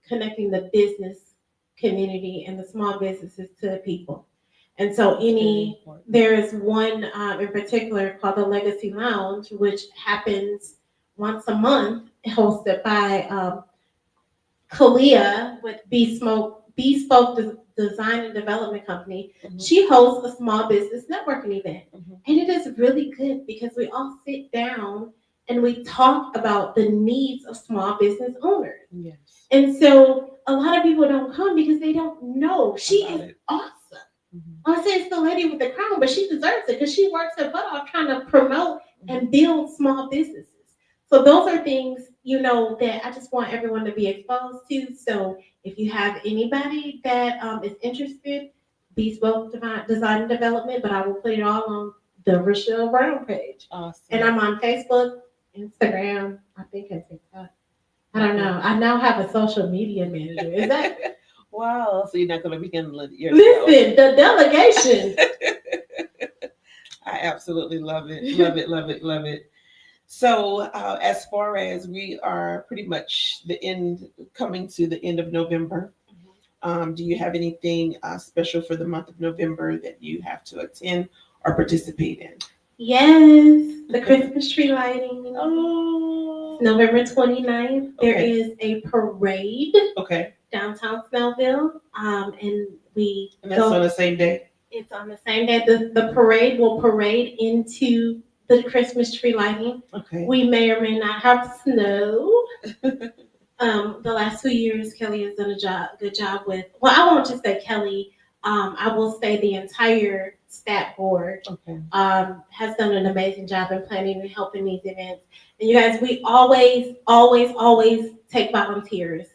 connecting the business community and the small businesses to the people. And so there's one in particular called the Legacy Lounge, which happens once a month, hosted by Kalia with Bespoke Design and Development Company. She hosts a small business networking event. And it is really good because we all sit down and we talk about the needs of small business owners. Yes. And so a lot of people don't come because they don't know. She is awesome. I say it's the lady with the crown, but she deserves it because she works her butt off trying to promote and build small businesses. So those are things, that I just want everyone to be exposed to. So if you have anybody that is interested, Bespoke Design and Development, but I will put it all on the Richelle Brown page. Awesome. And I'm on Facebook, Instagram, I think, and TikTok. I don't know. I now have a social media manager. Is that? Wow. So you're not going to be handling it yourself. Listen, the delegation. I absolutely love it. Love it, love it, love it. So as far as we are pretty much coming to the end of November, do you have anything special for the month of November that you have to attend or participate in? Yes, the Christmas tree lighting. Oh. November 29th, there Okay. is a parade downtown Snellville. And that's on the same day? It's on the same day. The parade will parade into the Christmas tree lighting. Okay. We may or may not have snow. The last 2 years, Kelly has done a good job with, well, I won't just say Kelly. I will say the entire stat board Okay. has done an amazing job in planning and helping these events. And you guys, we always take volunteers.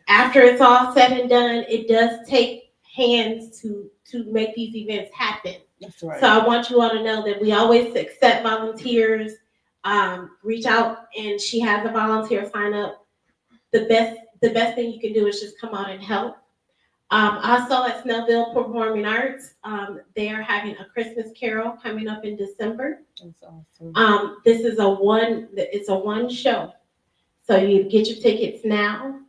After it's all said and done, it does take hands to make these events happen. That's right. So I want you all to know that we always accept volunteers. Reach out, and she has a volunteer sign up. The best thing you can do is just come out and help. Also at Snellville Performing Arts, they are having a Christmas Carol coming up in December. That's awesome. This is it's a one show, so you get your tickets now.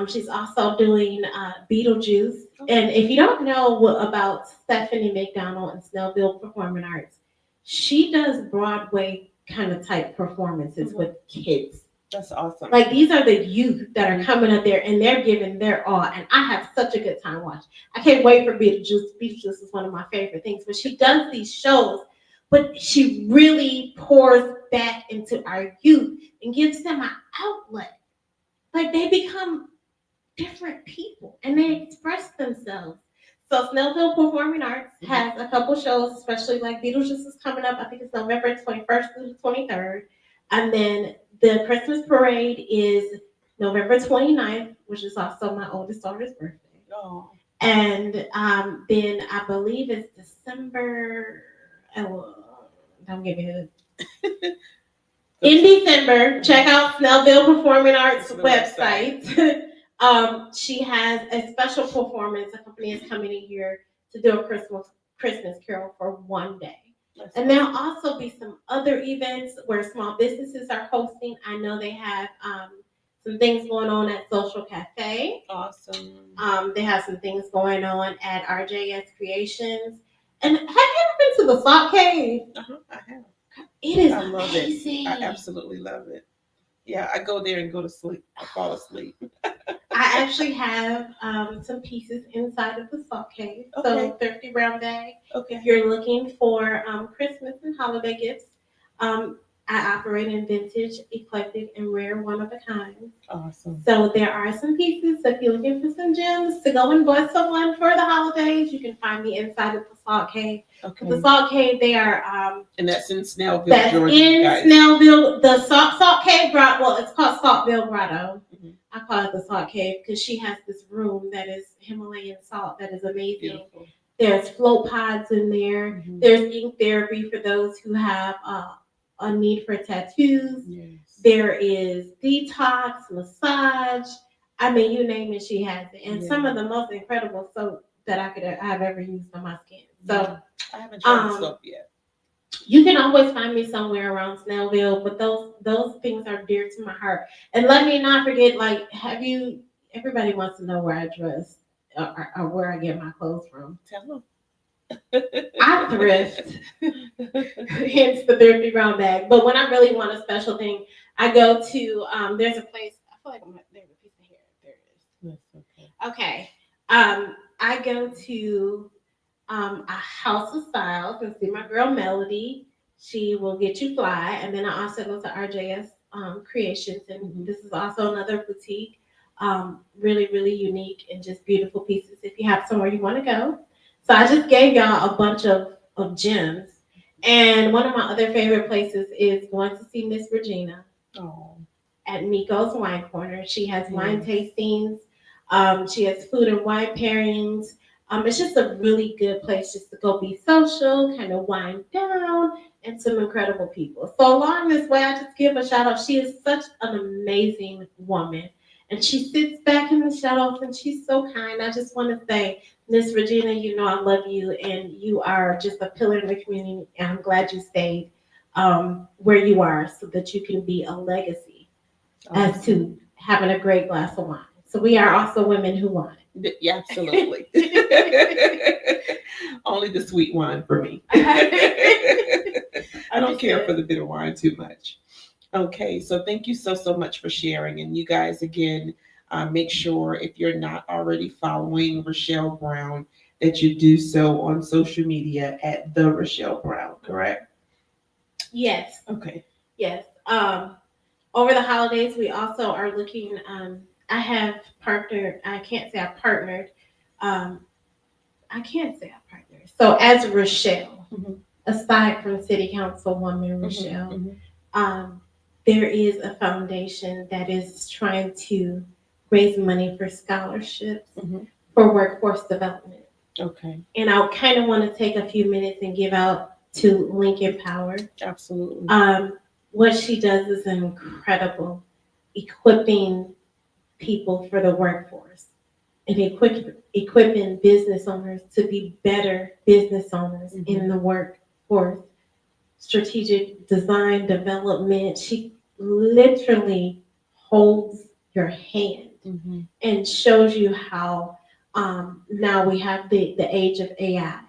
She's also doing Beetlejuice, and if you don't know about Stephanie McDonald and Snellville Performing Arts, she does Broadway kind of type performances with kids. That's awesome. Like, these are the youth that are coming up there and they're giving their all. And I have such a good time watching. I can't wait for Beetlejuice. Beetlejuice is one of my favorite things. But she does these shows, but she really pours back into our youth and gives them an outlet. Like, they become different people and they express themselves. So Snellville Performing Arts has a couple shows, especially like Beetlejuice is coming up. I think it's November 21st through the 23rd. And then the Christmas parade is November 29th, which is also my oldest daughter's birthday. Oh. And then I believe it's December. Don't give me it. In December, check out Snellville Performing Arts website. She has a special performance. A company is coming in here to do a Christmas Carol for one day. And there'll also be some other events where small businesses are hosting. I know they have some things going on at Social Cafe. Awesome. They have some things going on at RJS Creations. And have you ever been to the Salt Cave? I have. It is amazing. I absolutely love it. Yeah, I go there and go to sleep. I fall asleep. I actually have some pieces inside of the Salt Cave. Okay. So Thrifty Brown Bag. Okay. If you're looking for Christmas and holiday gifts, I operate in vintage, eclectic, and rare one-of-a-kind. Awesome. So there are some pieces. So if you're looking for some gems to go and bless someone for the holidays, you can find me inside of the Salt Cave. Okay. The Salt Cave, they are... and that's in Snellville, that's Georgia, in guys. Snellville. The Salt Cave Grotto. Well, it's called Saltville Grotto. Mm-hmm. I call it the Salt Cave because she has this room that is Himalayan salt that is amazing. Beautiful. There's float pods in there. Mm-hmm. There's ink therapy for those who have a need for tattoos. Yes. There is detox, massage. I mean, you name it, she has it. And some of the most incredible soap that I've ever used on my skin. So I haven't tried soap yet. You can always find me somewhere around Snellville, but those things are dear to my heart. And let me not forget, like, everybody wants to know where I dress or where I get my clothes from. Tell them. I thrift, hence the Thrifty Brown Bag. But when I really want a special thing, I go to, there's a place, I feel like there's a piece of hair. There it is. That's okay. I go to a House of Styles and see my girl Melody. She will get you fly. And then I also go to RJS Creations. And this is also another boutique. Really, really unique and just beautiful pieces if you have somewhere you want to go. So I just gave y'all a bunch of gems. And one of my other favorite places is going to see Miss Regina at Miko's Wine Corner. She has wine tastings. She has food and wine pairings. It's just a really good place just to go be social, kind of wind down, and some incredible people. So along this way, I just give a shout out. She is such an amazing woman. And she sits back in the shadows and she's so kind. I just want to say, Miss Regina, you know I love you and you are just a pillar in the community. And I'm glad you stayed where you are so that you can be a legacy as to having a great glass of wine. So we are also women who wine. Yeah, absolutely. Only the sweet wine for me. I don't care for the bitter wine too much. Okay, so thank you so much for sharing. And you guys, again, make sure if you're not already following Richelle Brown, that you do so on social media at the Richelle Brown, correct? Yes. Okay. Yes. Over the holidays, we also are looking, I have partnered, I can't say I partnered, I can't say a partner. So as Richelle, Mhm. aside from City Councilwoman Richelle, there is a foundation that is trying to raise money for scholarships for workforce development. Okay. And I kind of want to take a few minutes and give out to Lincoln Power. Absolutely. What she does is incredible, equipping people for the workforce and equipping business owners to be better business owners in the workforce. Strategic design development. She literally holds your hand and shows you how now we have the age of AI,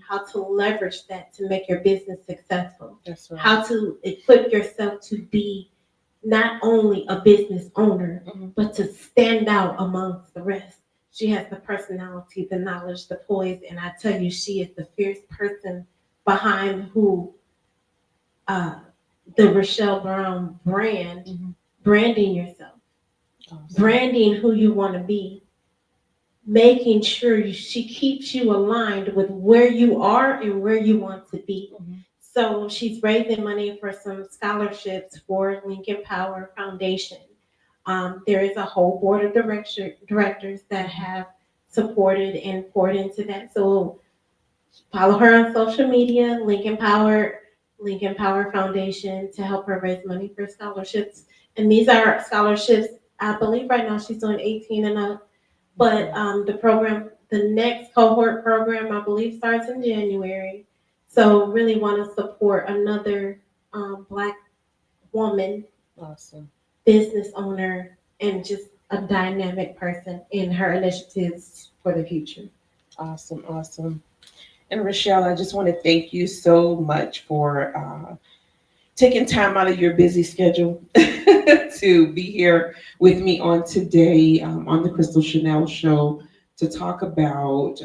how to leverage that to make your business successful. That's right. How to equip yourself to be not only a business owner, but to stand out amongst the rest. She has the personality, the knowledge, the poise, and I tell you, she is the fierce person behind who the Richelle Brown brand, branding yourself, branding who you want to be, making sure she keeps you aligned with where you are and where you want to be. So she's raising money for some scholarships for Lincoln Power Foundation. There is a whole board of directors that have supported and poured into that. So follow her on social media, Lincoln Power Foundation, to help her raise money for scholarships. And these are scholarships, I believe right now she's doing 18 and up. But the next cohort program, I believe, starts in January. So really want to support another Black woman, awesome business owner, and just a dynamic person in her initiatives for the future. Awesome. And Richelle, I just want to thank you so much for taking time out of your busy schedule to be here with me on today on the Kristle Shanell Show to talk about,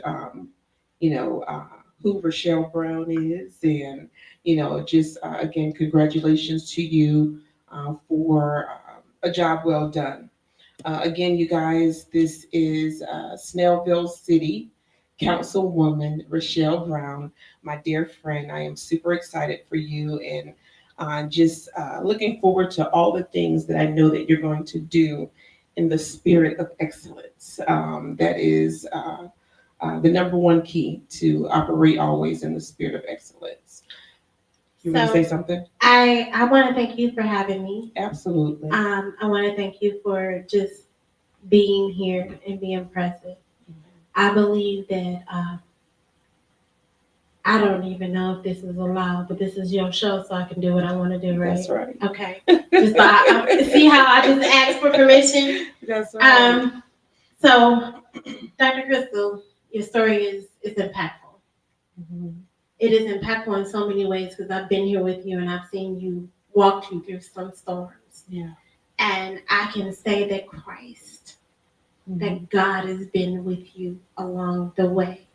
who Richelle Brown is. And, just again, congratulations to you for a job well done. Again, you guys, this is Snellville City Councilwoman Richelle Brown, my dear friend. I am super excited for you and just looking forward to all the things that I know that you're going to do in the spirit of excellence. That is the number one key to operate always in the spirit of excellence. You want to say something? I want to thank you for having me. Absolutely. I want to thank you for just being here and being present. I believe that I don't even know if this is allowed, but this is your show, so I can do what I want to do, right? That's right. Okay. Just see how I just asked for permission. That's right. So, Dr. Kristle, your story is impactful. It is impactful in so many ways because I've been here with you and I've seen you walk you through some storms. Yeah. And I can say that Christ, that God has been with you along the way.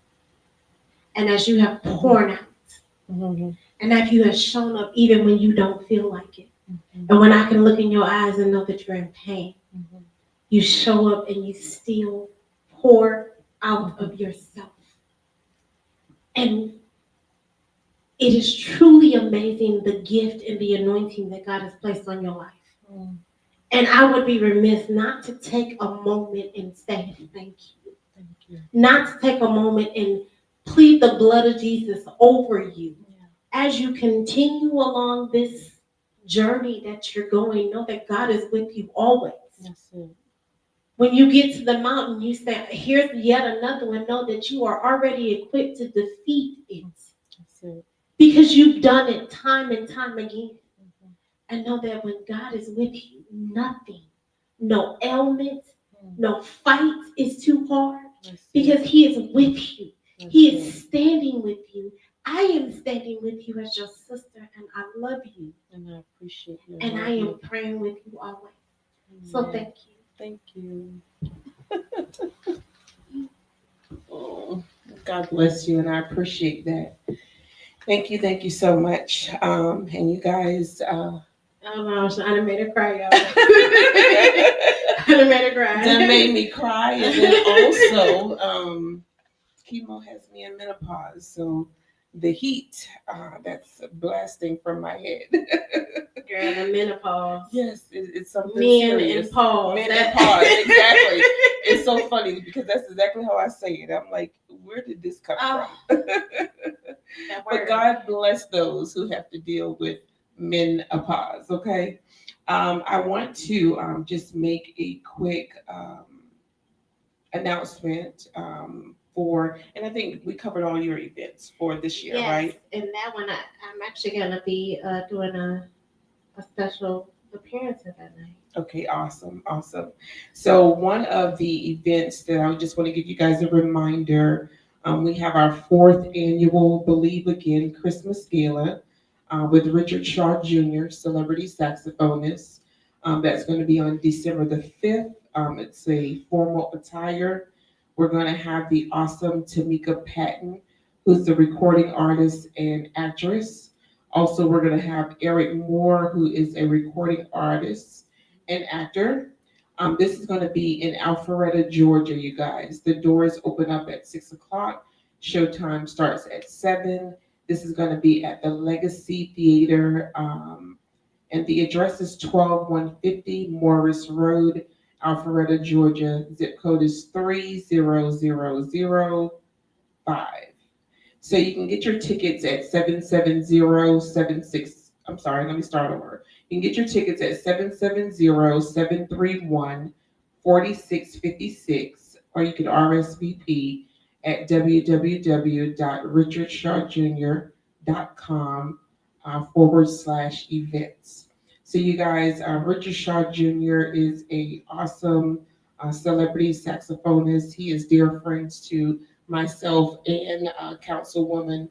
And as you have poured out, and as you have shown up even when you don't feel like it, and when I can look in your eyes and know that you're in pain, you show up and you still pour out of yourself. And it is truly amazing the gift and the anointing that God has placed on your life. And I would be remiss not to take a moment and say thank you. Thank you. Not to take a moment and plead the blood of Jesus over you. As you continue along this journey that you're going, know that God is with you always. That's it. When you get to the mountain, you say, here's yet another one. Know that you are already equipped to defeat it. That's it. Because you've done it time and time again. And know that when God is with you, nothing, no ailment, no fight is too hard. Because He is with you. He is standing with you. I am standing with you as your sister, and I love you. And I appreciate you. And I am praying with you always. So thank you. Thank you. Oh, God bless you, and I appreciate that. Thank you so much. And you guys. Oh no, I done made her cry, y'all. I done made her cry. That made me cry, and then also chemo has me in menopause, so the heat that's blasting from my head. You're in a menopause. Yes, it's something Men serious. and pause. Men and pause, exactly. It's so funny because that's exactly how I say it. I'm like, where did this come from? But God bless those who have to deal with menopause. Okay, I want to just make a quick announcement for, and I think we covered all your events for this year, Yes, right? and that one I'm actually gonna be doing a special appearance at that night. Okay, awesome, awesome. So one of the events that I just want to give you guys a reminder, we have our fourth annual Believe Again Christmas Gala with Richard Shaw Jr., celebrity saxophonist. That's going to be on December the 5th. It's a formal attire. We're going to have the awesome Tamika Patton, who's the recording artist and actress. Also, we're going to have Eric Moore, who is a recording artist and actor. This is going to be in Alpharetta, Georgia, you guys. The doors open up at 6 o'clock. Showtime starts at 7. This is going to be at the Legacy Theater, and the address is 12150 Morris Road, Alpharetta, Georgia. Zip code is 30005. So you can get your tickets at 77076. I'm sorry, let me start over. You can get your tickets at 770-731-4656, or you can RSVP at www.richardshawjr.com /events. So you guys, Richard Shaw Jr. is a awesome celebrity saxophonist. He is dear friends to myself and Councilwoman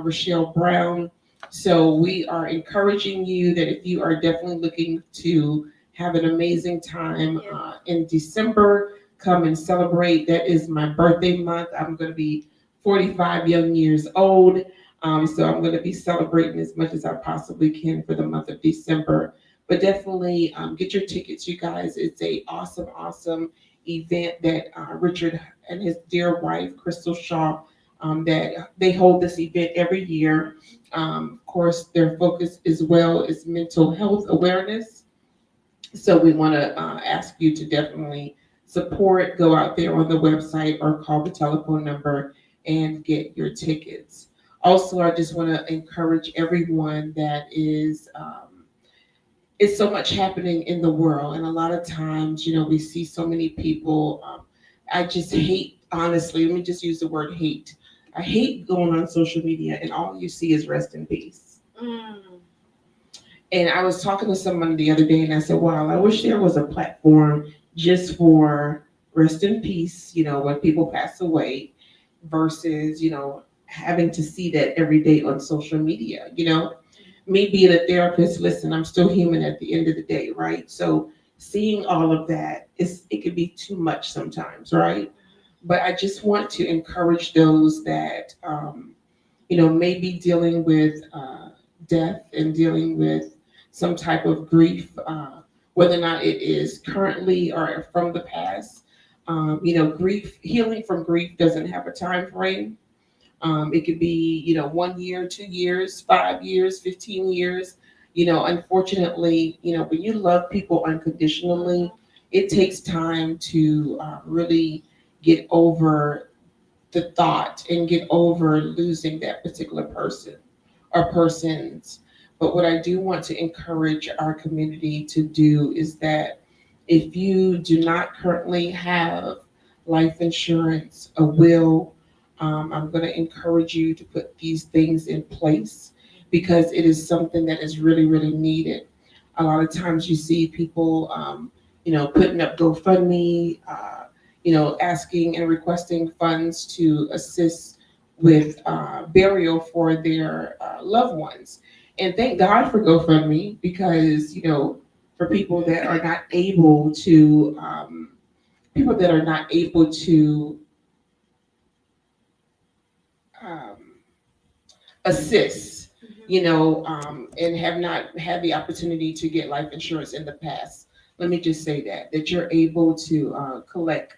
Richelle Brown. So we are encouraging you that if you are definitely looking to have an amazing time in December, come and celebrate. That is my birthday month. I'm going to be 45 young years old. So I'm going to be celebrating as much as I possibly can for the month of December. But definitely get your tickets, you guys. It's a awesome, awesome event that Richard and his dear wife, Kristle Shaw, that they hold this event every year. Of course, their focus as well is mental health awareness. So we want to ask you to definitely support, go out there on the website or call the telephone number and get your tickets. Also, I just want to encourage everyone that it's so much happening in the world, and a lot of times, we see so many people. I just hate, honestly, let me just use the word hate. I hate going on social media and all you see is rest in peace. And I was talking to someone the other day and I said, wow, I wish there was a platform just for rest in peace, when people pass away versus, having to see that every day on social media, Me being a therapist, listen, I'm still human at the end of the day, right? So seeing all of that, it can be too much sometimes, right? But I just want to encourage those that, may be dealing with death and dealing with some type of grief, whether or not it is currently or from the past. Grief, healing from grief doesn't have a time frame. It could be, 1 year, 2 years, 5 years, 15 years. Unfortunately, when you love people unconditionally, it takes time to really get over the thought and get over losing that particular person or persons. But what I do want to encourage our community to do is that if you do not currently have life insurance, a will, I'm going to encourage you to put these things in place because it is something that is really, really needed. A lot of times you see people, putting up GoFundMe, asking and requesting funds to assist with burial for their loved ones. And thank God for GoFundMe because, for people that are not able to, um, assist, and have not had the opportunity to get life insurance in the past. Let me just say that you're able to collect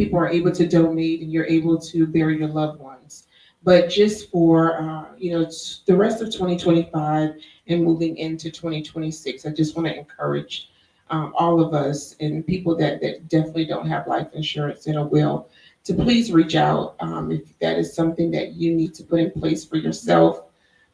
people are able to donate and you're able to bury your loved ones. But just for the rest of 2025 and moving into 2026, I just want to encourage all of us and people that definitely don't have life insurance and a will to please reach out if that is something that you need to put in place for yourself,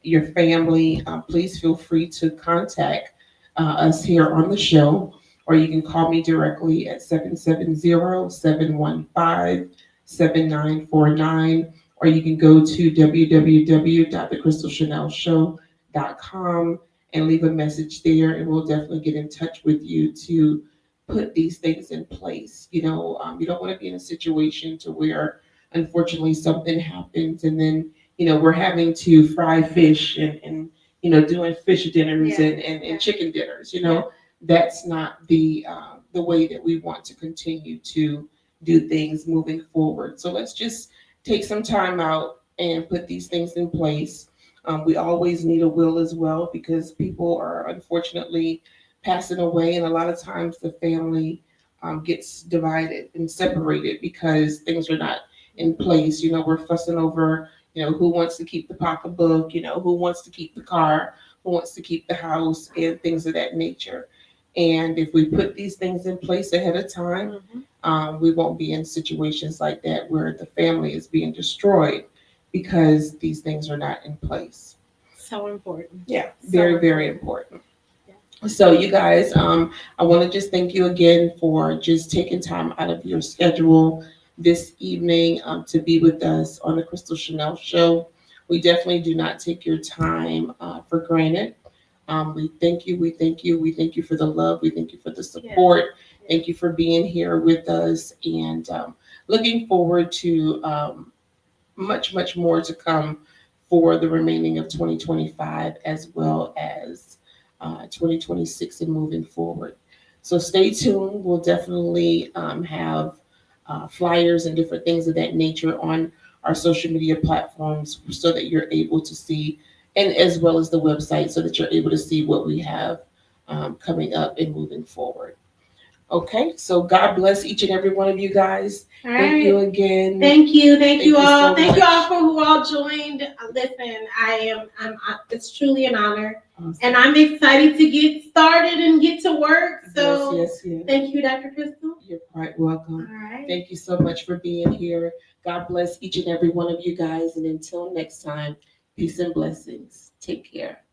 your family. Please feel free to contact us here on the show, or you can call me directly at 770-715-7949, or you can go to www.thecrystalshanellshow.com and leave a message there, and we'll definitely get in touch with you to put these things in place. You don't want to be in a situation to where, unfortunately, something happens and then, we're having to fry fish and doing fish dinners and chicken dinners. That's not the way that we want to continue to do things moving forward. So let's just take some time out and put these things in place. We always need a will as well because people are unfortunately passing away, and a lot of times the family gets divided and separated because things are not in place. We're fussing over, who wants to keep the pocketbook, who wants to keep the car, who wants to keep the house, and things of that nature. And if we put these things in place ahead of time, we won't be in situations like that where the family is being destroyed because these things are not in place. So important. Yeah, very, very important. So you guys, I want to just thank you again for just taking time out of your schedule this evening to be with us on the Kristle Shanell Show. We definitely do not take your time for granted. We thank you. We thank you. We thank you for the love. We thank you for the support. Yeah. Thank you for being here with us, and looking forward to much, much more to come for the remaining of 2025 as well as 2026 and moving forward. So stay tuned. We'll definitely have flyers and different things of that nature on our social media platforms so that you're able to see, and as well as the website so that you're able to see what we have coming up and moving forward. Okay, so God bless each and every one of you guys. All Thank right. you again. Thank you all. So thank much. you all for who all joined. Listen, it's truly an honor. Awesome. And I'm excited to get started and get to work. So yes. Thank you, Dr. Kristle. You're quite welcome. All right. Thank you so much for being here. God bless each and every one of you guys. And until next time, peace and blessings. Take care.